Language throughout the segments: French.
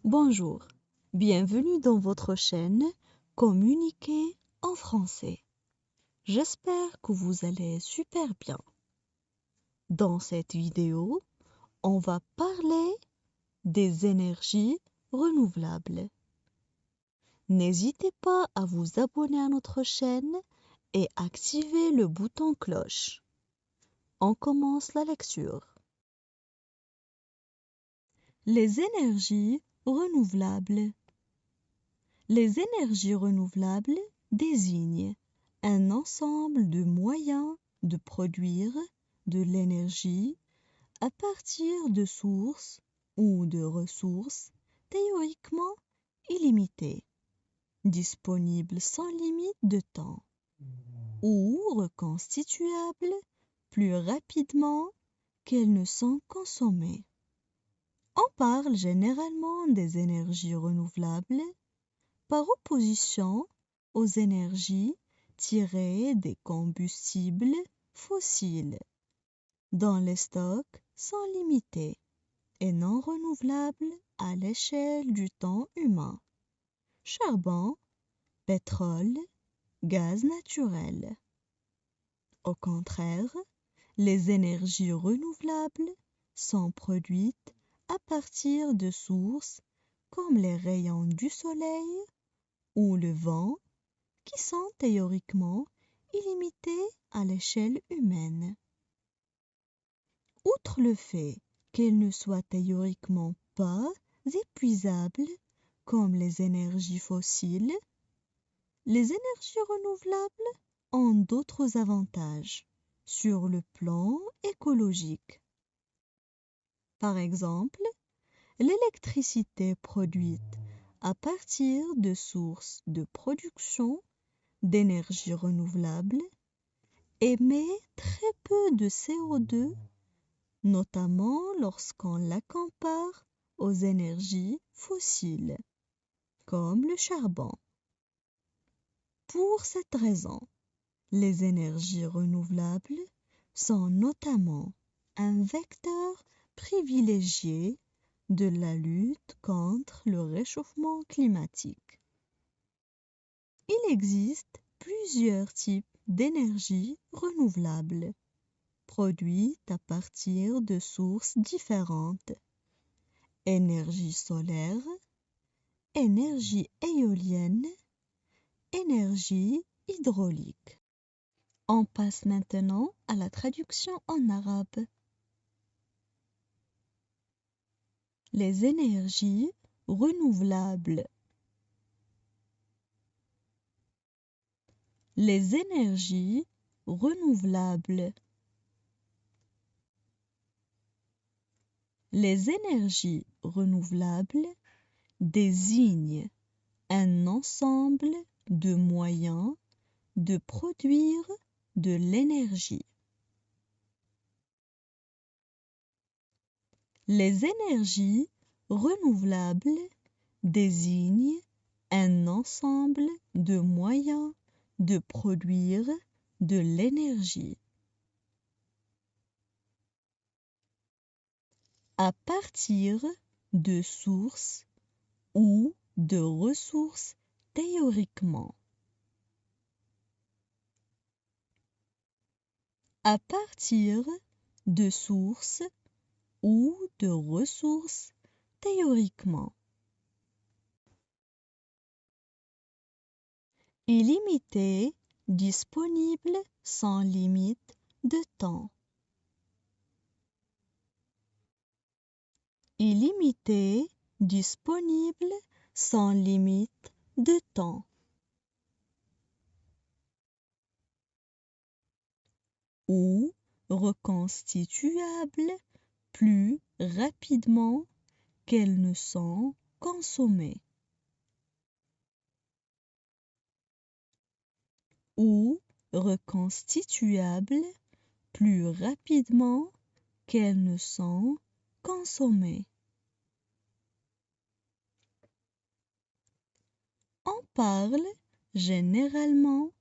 Bonjour, bienvenue dans votre chaîne Communiquer en français. J'espère que vous allez super bien. Dans cette vidéo, on va parler des énergies renouvelables. N'hésitez pas à vous abonner à notre chaîne et activer le bouton cloche. On commence la lecture. Les énergies renouvelables. Les énergies renouvelables désignent un ensemble de moyens de produire de l'énergie à partir de sources ou de ressources théoriquement illimitées, disponibles sans limite de temps, ou reconstituables plus rapidement qu'elles ne sont consommées. On parle généralement des énergies renouvelables par opposition aux énergies tirées des combustibles fossiles, dont les stocks sont limités et non renouvelables à l'échelle du temps humain. Charbon, pétrole, gaz naturel. Au contraire, les énergies renouvelables sont produites à partir de sources comme les rayons du soleil ou le vent, qui sont théoriquement illimités à l'échelle humaine. Outre le fait qu'elles ne soient théoriquement pas épuisables comme les énergies fossiles, les énergies renouvelables ont d'autres avantages sur le plan écologique. Par exemple, l'électricité produite à partir de sources de production d'énergie renouvelable émet très peu de CO2, notamment lorsqu'on la compare aux énergies fossiles, comme le charbon. Pour cette raison, les énergies renouvelables sont notamment un vecteur privilégié de la lutte contre le réchauffement climatique. Il existe plusieurs types d'énergie renouvelable, produites à partir de sources différentes. Énergie solaire, énergie éolienne, énergie hydraulique. On passe maintenant à la traduction en arabe. Les énergies renouvelables. Les énergies renouvelables. Les énergies renouvelables désignent un ensemble de moyens de produire de l'énergie. Les énergies renouvelables désignent un ensemble de moyens de produire de l'énergie. À partir de sources ou de ressources théoriquement. À partir de sources ou de ressources théoriquement. Illimité, disponible sans limite de temps. Illimité, disponible sans limite de temps. Ou reconstituable plus rapidement qu'elles ne sont consommées. Ou reconstituable plus rapidement qu'elles ne sont consommées. On parle généralement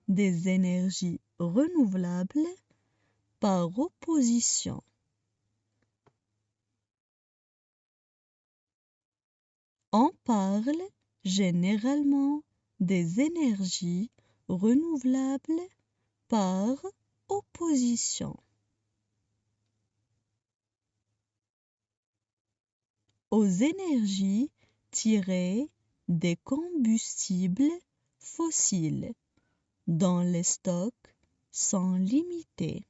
des énergies renouvelables par opposition On parle généralement des énergies renouvelables par opposition. Aux énergies tirées des combustibles fossiles dont les stocks sont limités.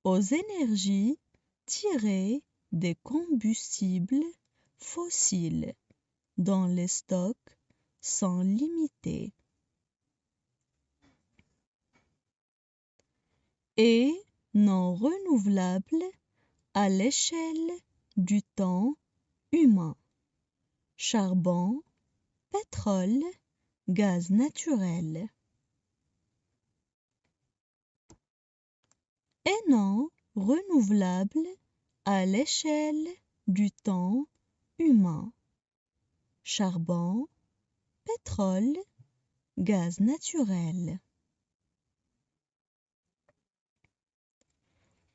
Aux énergies tirées des combustibles fossiles dont les stocks sont limités. Et non renouvelables à l'échelle du temps humain. Charbon, pétrole, gaz naturel. Et non renouvelables à l'échelle du temps humain. Charbon, pétrole, gaz naturel.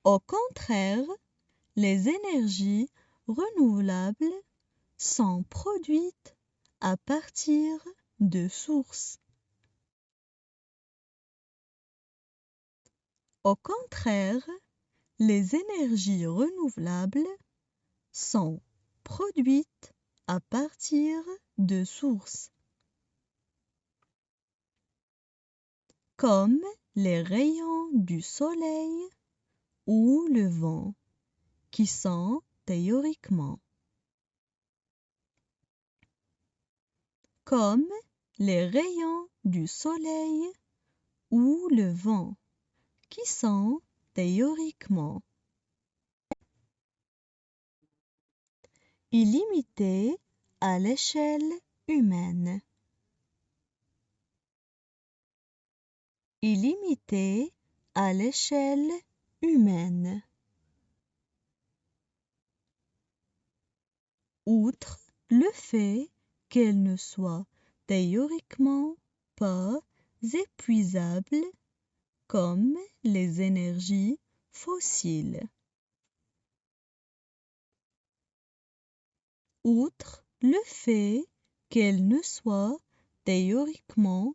Au contraire, les énergies renouvelables sont produites à partir de sources. Au contraire, les énergies renouvelables sont produites à partir de sources, comme les rayons du soleil ou le vent, qui sont théoriquement, comme les rayons du soleil ou le vent, qui sont théoriquement illimités à l'échelle humaine. Illimité à l'échelle humaine. Outre le fait qu'elle ne soit théoriquement pas épuisable comme les énergies fossiles. Outre le fait qu'elle ne soit théoriquement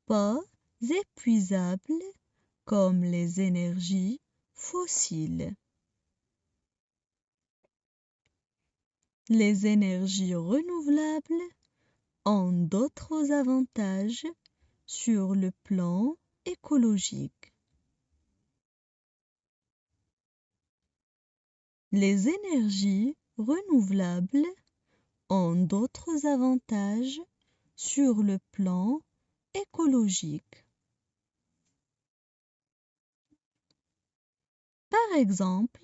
pas épuisable comme les énergies fossiles. Les énergies renouvelables ont d'autres avantages sur le plan écologique. Les énergies renouvelables ont d'autres avantages sur le plan écologique. Par exemple,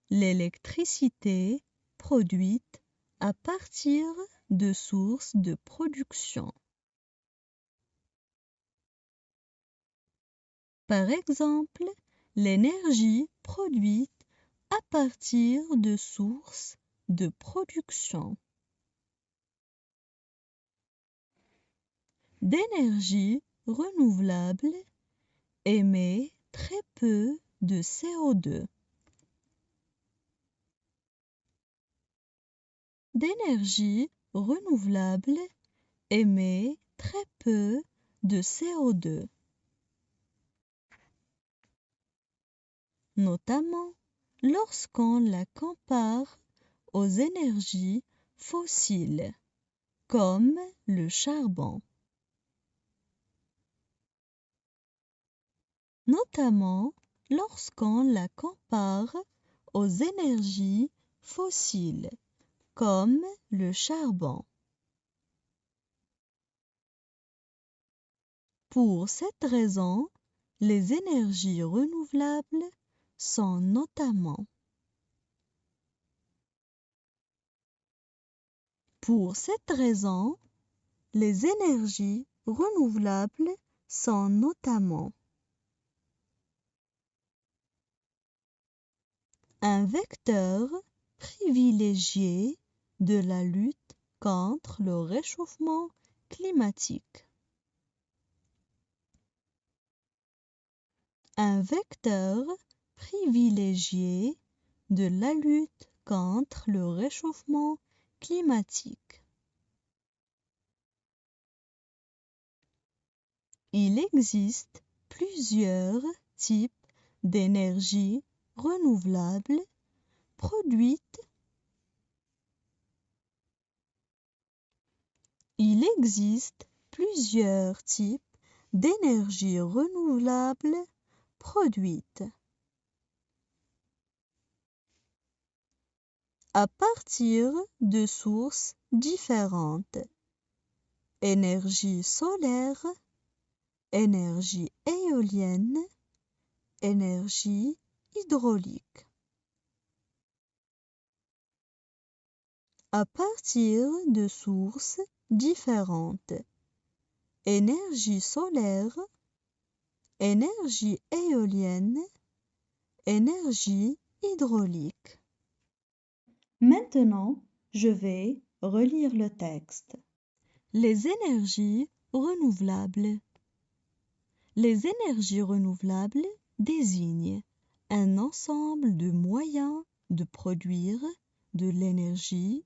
l'électricité produite à partir de sources de production. Par exemple, l'énergie produite à partir de sources de production. D'énergie renouvelable émet très peu de CO2. D'énergie renouvelable émet très peu de CO2, notamment lorsqu'on la compare aux énergies fossiles, comme le charbon. Notamment lorsqu'on la compare aux énergies fossiles, comme le charbon. Pour cette raison, les énergies renouvelables sont notamment Pour cette raison, les énergies renouvelables sont notamment un vecteur privilégié de la lutte contre le réchauffement climatique. Un vecteur privilégié de la lutte contre le réchauffement climatique. Il existe plusieurs types d'énergie renouvelable produite. Il existe plusieurs types d'énergie renouvelable produite à partir de sources différentes. Énergie solaire, énergie éolienne, énergie hydraulique. À partir de sources différentes. Énergie solaire, énergie éolienne, énergie hydraulique. Maintenant, je vais relire le texte. Les énergies renouvelables. Les énergies renouvelables désignent un ensemble de moyens de produire de l'énergie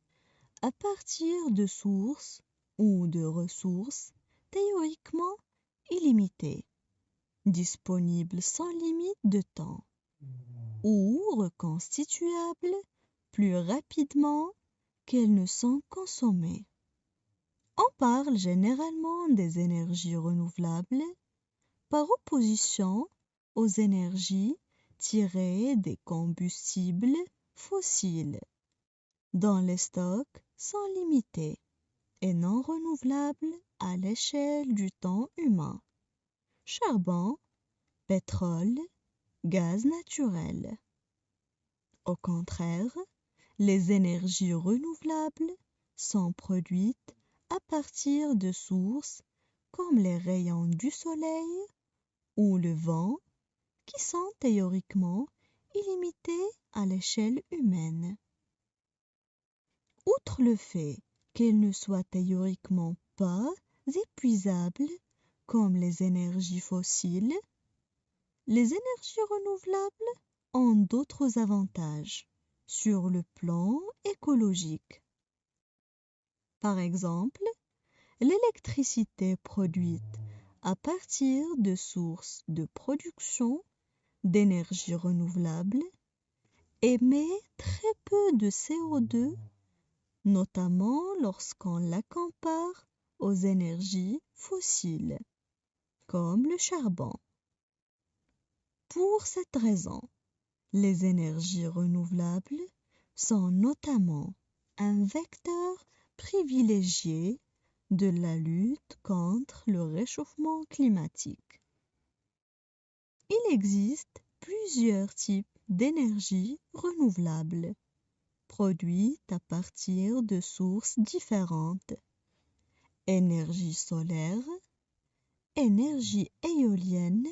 à partir de sources ou de ressources théoriquement illimitées, disponibles sans limite de temps, ou reconstituables plus rapidement qu'elles ne sont consommées. On parle généralement des énergies renouvelables par opposition aux énergies tirées des combustibles fossiles, dont les stocks sont limités et non renouvelables à l'échelle du temps humain. Charbon, pétrole, gaz naturel. Au contraire, les énergies renouvelables sont produites à partir de sources comme les rayons du soleil ou le vent, qui sont théoriquement illimités à l'échelle humaine. Outre le fait qu'elles ne soient théoriquement pas épuisables comme les énergies fossiles, les énergies renouvelables ont d'autres avantages sur le plan écologique. Par exemple, l'électricité produite à partir de sources de production d'énergie renouvelable émet très peu de CO2, notamment lorsqu'on la compare aux énergies fossiles, comme le charbon. Pour cette raison, les énergies renouvelables sont notamment un vecteur privilégié de la lutte contre le réchauffement climatique. Il existe plusieurs types d'énergie renouvelable, produites à partir de sources différentes. Énergie solaire, énergie éolienne,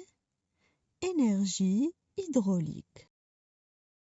énergie hydraulique.